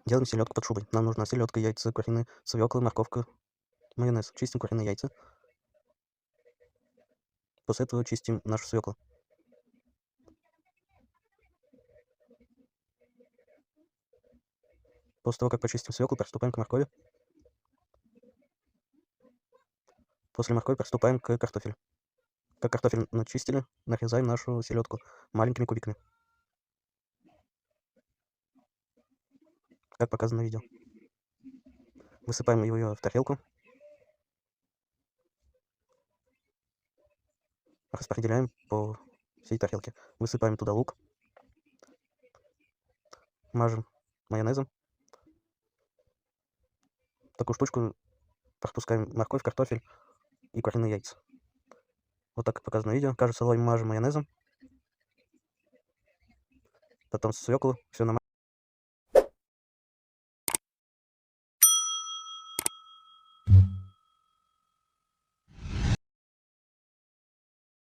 Делаем селедку под шубой. Нам нужна селедка, яйца, куриные, свекла, морковка, майонез. Чистим куриные яйца. После этого чистим нашу свеклу. После того, как почистим свеклу, приступаем к моркови. После моркови приступаем к картофелю. Как картофель начистили, нарезаем нашу селедку маленькими кубиками, как показано на видео. Высыпаем ее в тарелку. Распределяем по всей тарелке. Высыпаем туда лук. Мажем майонезом. Такую штучку пропускаем морковь, картофель и куриные яйца. Вот так, как показано на видео. Каждый слой мажем майонезом. Потом свеклу. Все